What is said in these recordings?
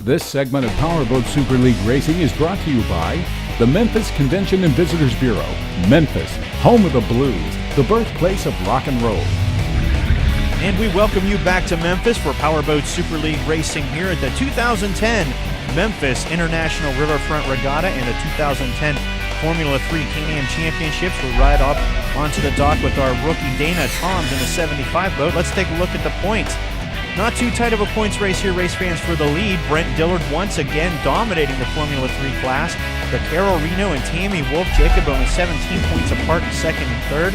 This segment of Powerboat Super League Racing is brought to you by the Memphis Convention and Visitors Bureau. Memphis, home of the blues, the birthplace of rock and roll. And we welcome you back to Memphis for Powerboat Super League Racing here at the 2010 Memphis International Riverfront Regatta and the 2010 Formula 3 Can-Am Championships. We'll ride up onto the dock with our rookie Dana Toms in the 75 boat. Let's take a look at the points. Not too tight of a points race here, race fans, for the lead. Brent Dillard once again dominating the Formula 3 class. But Carol Reno and Tammy Wolf-Jacob only 17 points apart in second and third.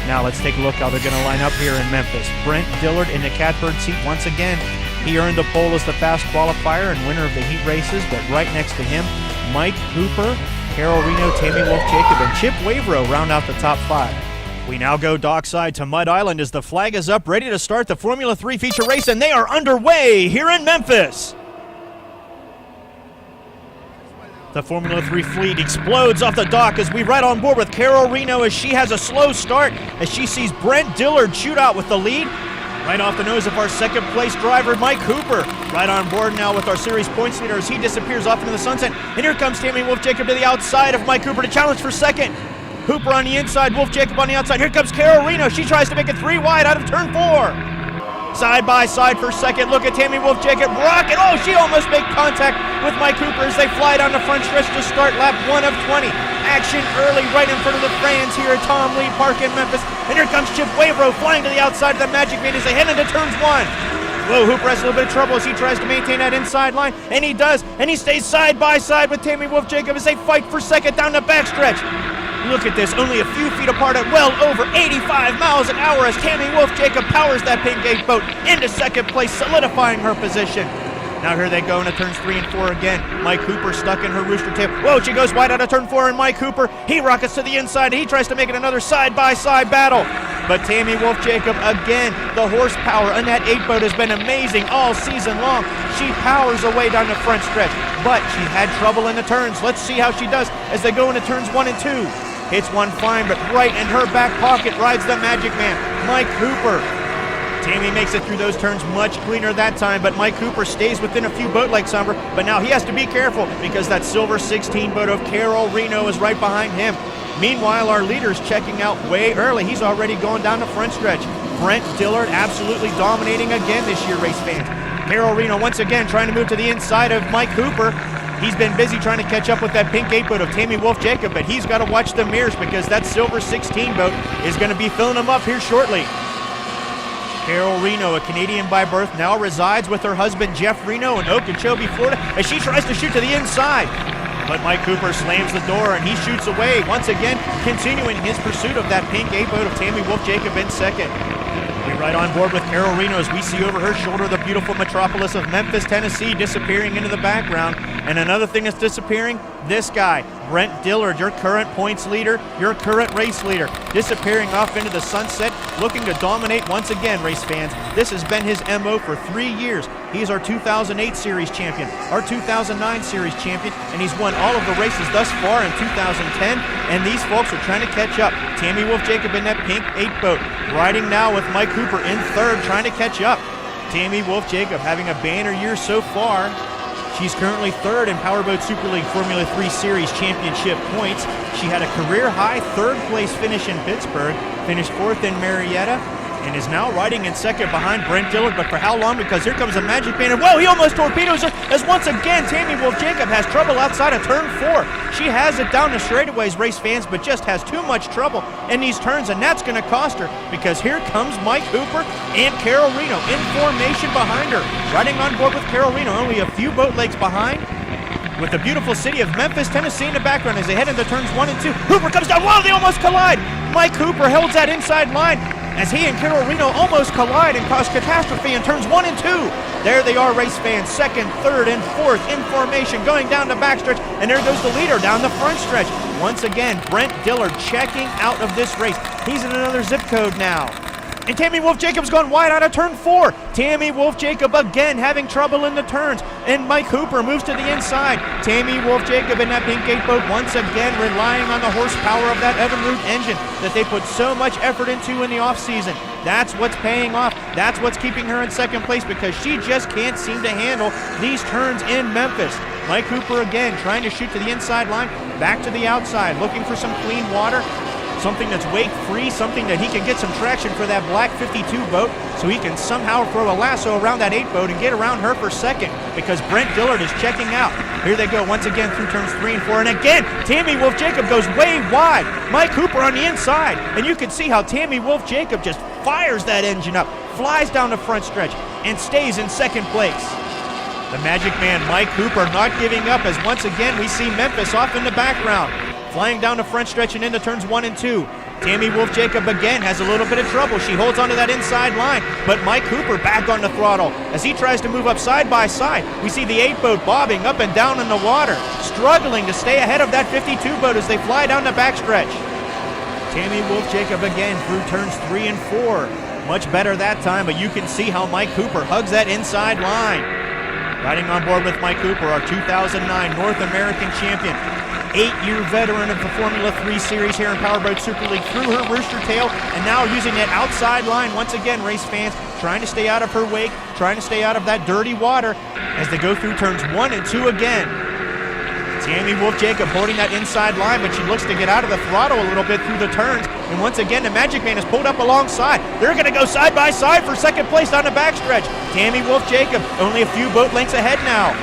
Now let's take a look how they're going to line up here in Memphis. Brent Dillard in the catbird seat once again. He earned the pole as the fast qualifier and winner of the heat races, but right next to him, Mike Cooper, Carol Reno, Tammy Wolf-Jacob, and Chip Wavero round out the top five. We now go dockside to Mud Island as the flag is up, ready to start the Formula 3 feature race, and they are underway here in Memphis. The Formula 3 fleet explodes off the dock as we ride on board with Carol Reno as she has a slow start as she sees Brent Dillard shoot out with the lead. Right off the nose of our second place driver, Mike Cooper. Right on board now with our series points leader as he disappears off into the sunset. And here comes Tammy Wolf-Jacob to the outside of Mike Cooper to challenge for second. Cooper on the inside, Wolf-Jacob on the outside. Here comes Carol Reno. She tries to make it 3 wide out of turn 4. Side by side for second. Look at Tammy Wolf-Jacob rocket. Oh, she almost made contact with Mike Cooper as they fly down the front stretch to start lap 1 of 20. Action early right in front of the fans here at Tom Lee Park in Memphis. And here comes Chip Wavero flying to the outside of the Magic Man as they head into turns 1. Whoa, Hooper has a little bit of trouble as he tries to maintain that inside line, and he does, and he stays side by side with Tammy Wolf-Jacob as they fight for second down the backstretch. Look at this, only a few feet apart at well over 85 miles an hour as Tammy Wolf-Jacob powers that Pink Gate boat into second place, solidifying her position. Now here they go into turns 3 and 4 again. Mike Cooper stuck in her rooster tail. Whoa, she goes wide out of turn 4, and Mike Cooper, he rockets to the inside. He tries to make it another side-by-side battle. But Tammy Wolf-Jacob, again, the horsepower on that 8 boat has been amazing all season long. She powers away down the front stretch, but she had trouble in the turns. Let's see how she does as they go into turns 1 and 2. Hits one fine, but right in her back pocket rides the Magic Man, Mike Cooper. Tammy makes it through those turns much cleaner that time, but Mike Cooper stays within a few boat lengths of her. But now he has to be careful because that silver 16 boat of Carol Reno is right behind him. Meanwhile, our leader's checking out way early. He's already going down the front stretch. Brent Dillard absolutely dominating again this year, race fans. Carol Reno once again trying to move to the inside of Mike Cooper. He's been busy trying to catch up with that pink 8 boat of Tammy Wolf-Jacob, but he's got to watch the mirrors because that silver 16 boat is going to be filling him up here shortly. Carol Reno, a Canadian by birth, now resides with her husband Jeff Reno in Okeechobee, Florida, as she tries to shoot to the inside. But Mike Cooper slams the door and he shoots away, once again continuing his pursuit of that pink 8 boat of Tammy Wolf-Jacob in second. We ride on board with Carol Reno as we see over her shoulder the beautiful metropolis of Memphis, Tennessee disappearing into the background. And another thing that's disappearing, this guy, Brent Dillard, your current points leader, your current race leader, disappearing off into the sunset, looking to dominate once again, race fans. This has been his MO for 3 years. He's our 2008 Series champion, our 2009 Series champion, and he's won all of the races thus far in 2010, and these folks are trying to catch up. Tammy Wolf-Jacob in that pink 8 boat, riding now with Mike Cooper in third, trying to catch up. Tammy Wolf-Jacob having a banner year so far. She's currently third in Powerboat Super League Formula 3 Series Championship points. She had a career-high third-place finish in Pittsburgh, finished fourth in Marietta, and is now riding in second behind Brent Dillard. But for how long? Because here comes a Magic Man, and whoa, he almost torpedoes her, as once again Tammy Wolf-Jacob has trouble outside of turn 4. She has it down the straightaways, race fans, but just has too much trouble in these turns, and that's going to cost her, because here comes Mike Cooper and Carol Reno in formation behind her. Riding on board with Carol Reno, only a few boat legs behind, with the beautiful city of Memphis, Tennessee in the background as they head into turns 1 and 2. Cooper comes down, whoa, they almost collide. Mike Cooper holds that inside line as he and Carol Reno almost collide and cause catastrophe in turns 1 and 2. There they are, race fans, second, third, and fourth in formation, going down the backstretch, and there goes the leader down the front stretch. Once again, Brent Dillard checking out of this race. He's in another zip code now. And Tammy Wolf-Jacob's gone wide out of turn 4. Tammy Wolf-Jacob again having trouble in the turns. And Mike Cooper moves to the inside. Tammy Wolf-Jacob in that pink 8 boat once again relying on the horsepower of that Evinrude engine that they put so much effort into in the offseason. That's what's paying off. That's what's keeping her in second place, because she just can't seem to handle these turns in Memphis. Mike Cooper again trying to shoot to the inside line, back to the outside, looking for some clean water, something that's wake free, something that he can get some traction for that black 52 boat, so he can somehow throw a lasso around that 8 boat and get around her for second, because Brent Dillard is checking out. Here they go once again through turns 3 and 4, and again Tammy Wolf-Jacob goes way wide. Mike Cooper on the inside, and you can see how Tammy Wolf-Jacob just fires that engine up, flies down the front stretch, and stays in second place. The Magic Man Mike Cooper not giving up, as once again we see Memphis off in the background, flying down the front stretch and into turns 1 and 2. Tammy Wolf-Jacob again has a little bit of trouble. She holds onto that inside line, but Mike Cooper back on the throttle as he tries to move up side by side. We see the 8 boat bobbing up and down in the water, struggling to stay ahead of that 52 boat as they fly down the backstretch. Tammy Wolf-Jacob again through turns 3 and 4. Much better that time, but you can see how Mike Cooper hugs that inside line. Riding on board with Mike Cooper, our 2009 North American champion, 8-year veteran of the Formula 3 Series here in Powerboat Super League, through her rooster tail, and now using that outside line once again, race fans, trying to stay out of her wake, trying to stay out of that dirty water as they go through turns 1 and 2 again. Tammy Wolf-Jacob holding that inside line, but she looks to get out of the throttle a little bit through the turns, and once again the Magic Man is pulled up alongside. They're going to go side by side for second place down the backstretch. Tammy Wolf-Jacob only a few boat lengths ahead now.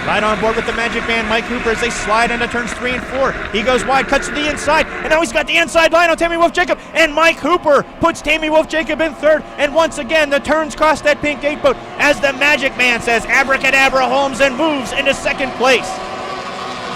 Right on board with the Magic Man Mike Cooper as they slide into turns 3 and 4. He goes wide, cuts to the inside, and now he's got the inside line on Tammy Wolf-Jacob, and Mike Cooper puts Tammy Wolf-Jacob in third, and once again the turns cross that pink 8 boat as the Magic Man says abracadabra Holmes and moves into second place.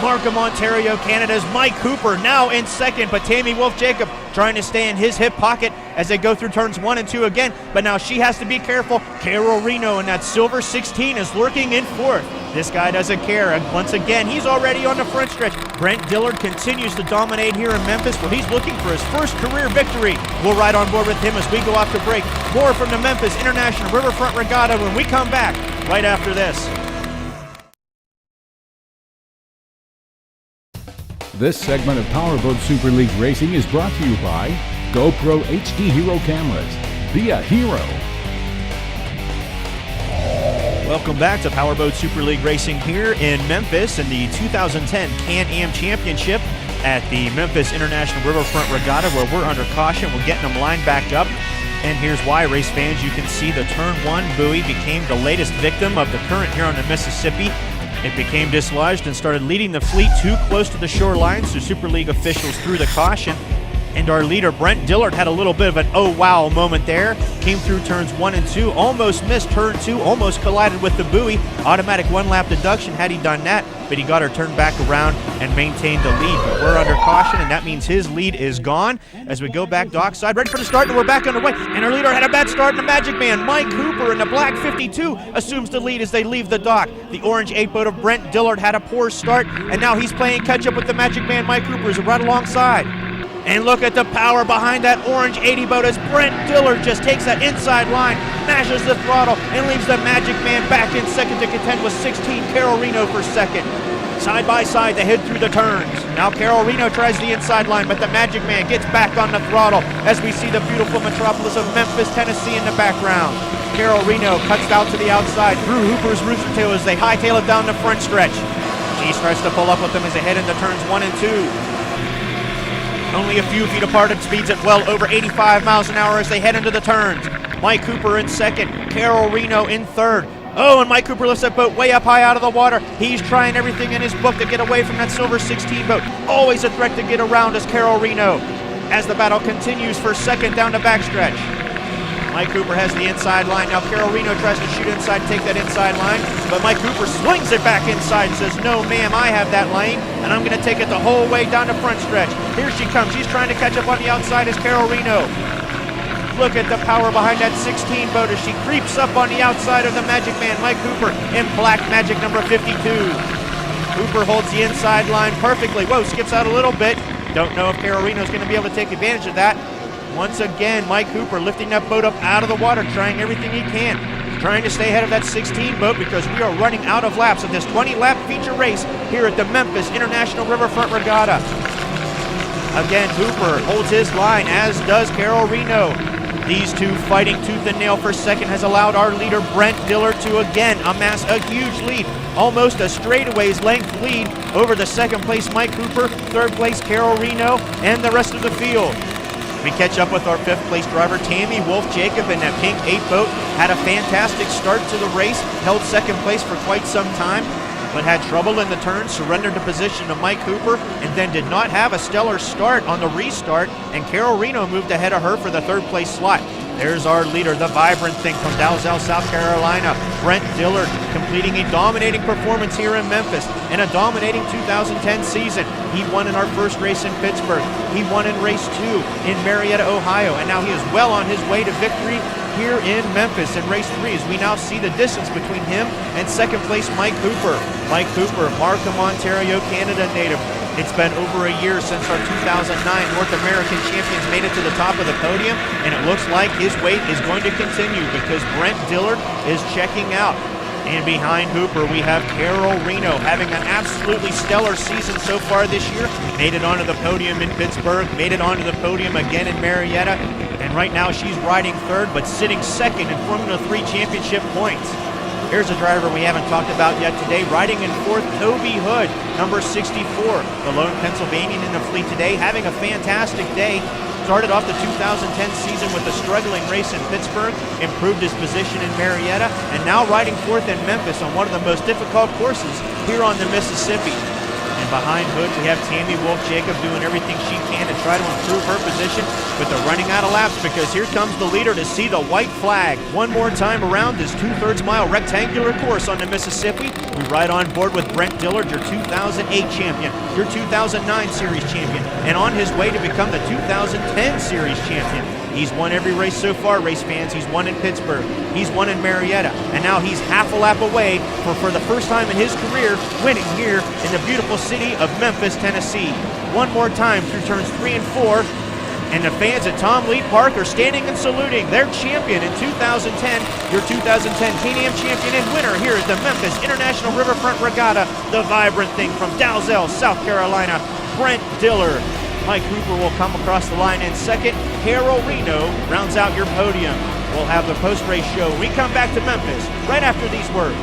Markham, Ontario, Canada's Mike Cooper now in second, but Tammy Wolf-Jacob trying to stay in his hip pocket as they go through turns 1 and 2 again, but now she has to be careful. Carol Reno in that silver 16 is lurking in fourth. This guy doesn't care, and once again he's already on the front stretch. Brent Dillard continues to dominate here in Memphis, where he's looking for his first career victory. We'll ride on board with him as we go off to break. More from the Memphis International Riverfront Regatta when we come back right after this. This segment of Powerboat Super League Racing is brought to you by GoPro HD Hero cameras. Be a hero. Welcome back to Powerboat Super League Racing here in Memphis in the 2010 Can-Am Championship at the Memphis International Riverfront Regatta, where we're under caution. We're getting them lined back up. And here's why, race fans. You can see the turn 1 buoy became the latest victim of the current here on the Mississippi. It became dislodged and started leading the fleet too close to the shoreline, so Super League officials threw the caution. And our leader, Brent Dillard, had a little bit of an oh wow moment there. Came through turns 1 and 2, almost missed turn 2, almost collided with the buoy. Automatic 1-lap deduction had he done that, but he got her turned back around and maintained the lead. But we're under caution, and that means his lead is gone. As we go back dockside, ready for the start, and we're back underway. And our leader had a bad start, and the Magic Man, Mike Cooper, in the black 52, assumes the lead as they leave the dock. The orange 8 boat of Brent Dillard had a poor start, and now he's playing catch-up with the Magic Man, Mike Cooper, as right alongside. And look at the power behind that orange 80 boat as Brent Dillard just takes that inside line, mashes the throttle, and leaves the Magic Man back in second to contend with 16 Carol Reno for second. Side by side, they head through the turns. Now Carol Reno tries the inside line, but the Magic Man gets back on the throttle as we see the beautiful metropolis of Memphis, Tennessee in the background. Carol Reno cuts out to the outside through Hooper's rooster tail as they hightail it down the front stretch. She starts to pull up with them as they head into turns 1 and 2. Only a few feet apart at speeds at well over 85 miles an hour as they head into the turns. Mike Cooper in second, Carol Reno in third. Oh, and Mike Cooper lifts that boat way up high out of the water. He's trying everything in his book to get away from that silver 16 boat. Always a threat to get around is Carol Reno as the battle continues for second down the backstretch. Mike Cooper has the inside line. Now Carol Reno tries to shoot inside, take that inside line, but Mike Cooper swings it back inside and says, no ma'am, I have that lane, and I'm going to take it the whole way down the front stretch. Here she comes. She's trying to catch up on the outside as Carol Reno. Look at the power behind that 16 boat as she creeps up on the outside of the Magic Man, Mike Cooper, in black Magic number 52. Cooper holds the inside line perfectly. Whoa, skips out a little bit. Don't know if Carol Reno's going to be able to take advantage of that. Once again, Mike Cooper lifting that boat up out of the water, trying everything he can, trying to stay ahead of that 16 boat because we are running out of laps of this 20-lap feature race here at the Memphis International Riverfront Regatta. Again, Cooper holds his line, as does Carol Reno. These two fighting tooth and nail for second has allowed our leader Brent Dillard to again amass a huge lead. Almost a straightaways length lead over the second place Mike Cooper, third place Carol Reno, and the rest of the field. We catch up with our fifth place driver Tammy Wolf-Jacob in that pink 8 boat. Had a fantastic start to the race, held second place for quite some time, but had trouble in the turn, surrendered the position to Mike Cooper, and then did not have a stellar start on the restart, and Carol Reno moved ahead of her for the third place slot. There's our leader, the vibrant thing from Dalzell, South Carolina, Brent Dillard, completing a dominating performance here in Memphis and a dominating 2010 season. He won in our first race in Pittsburgh. He won in race 2 in Marietta, Ohio, and now he is well on his way to victory here in Memphis in race 3, as we now see the distance between him and second place Mike Cooper. Mike Cooper, Markham, Ontario, Canada native. It's been over a year since our 2009 North American champions made it to the top of the podium, and it looks like his wait is going to continue because Brent Dillard is checking out. And behind Hooper, we have Carol Reno having an absolutely stellar season so far this year. Made it onto the podium in Pittsburgh, made it onto the podium again in Marietta, and right now she's riding third but sitting second in Formula 3 championship points. Here's a driver we haven't talked about yet today, riding in fourth, Toby Hood, number 64, the lone Pennsylvanian in the fleet today, having a fantastic day. Started off the 2010 season with a struggling race in Pittsburgh, improved his position in Marietta, and now riding fourth in Memphis on one of the most difficult courses here on the Mississippi. And behind Hood, we have Tammy Wolf-Jacob doing everything she can to try to improve her position, but they're running out of laps because here comes the leader to see the white flag. One more time around this 2/3 mile rectangular course on the Mississippi. We ride on board with Brent Dillard, your 2008 champion, your 2009 series champion, and on his way to become the 2010 series champion. He's won every race so far, race fans. He's won in Pittsburgh. He's won in Marietta. And now he's half a lap away for the first time in his career, winning here in the beautiful city of Memphis, Tennessee. One more time through turns 3 and 4. And the fans at Tom Lee Park are standing and saluting their champion in 2010, your 2010 Can-Am champion and winner here at the Memphis International Riverfront Regatta, the vibrant thing from Dalzell, South Carolina, Brent Dillard. Mike Cooper will come across the line in second. Carol Reno rounds out your podium. We'll have the post-race show when we come back to Memphis right after these words.